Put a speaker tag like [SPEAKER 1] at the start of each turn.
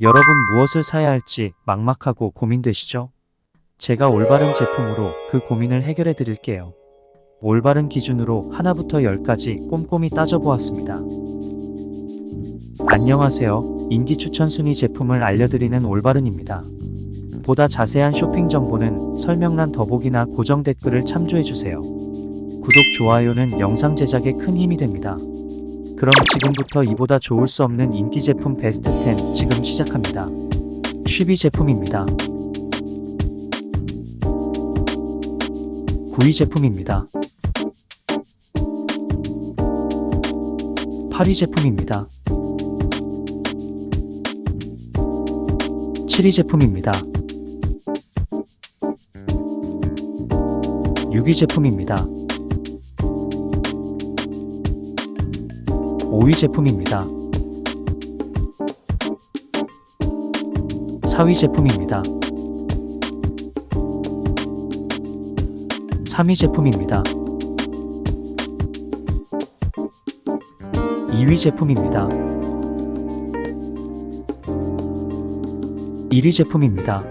[SPEAKER 1] 여러분 무엇을 사야 할지 막막하고 고민되시죠? 제가 올바른 제품으로 그 고민을 해결해 드릴게요. 올바른 기준으로 하나부터 열까지 꼼꼼히 따져보았습니다. 안녕하세요. 인기 추천 순위 제품을 알려드리는 올바른입니다. 보다 자세한 쇼핑 정보는 설명란 더보기나 고정 댓글을 참조해주세요. 구독, 좋아요는 영상 제작에 큰 힘이 됩니다. 그럼 지금부터 이보다 좋을 수 없는 인기 제품 베스트 10 지금 시작합니다. 쉬비 제품입니다. 9위 제품입니다. 8위 제품입니다. 7위 제품입니다. 6위 제품입니다. 5위 제품입니다. 4위 제품입니다. 3위 제품입니다. 2위 제품입니다. 1위 제품입니다.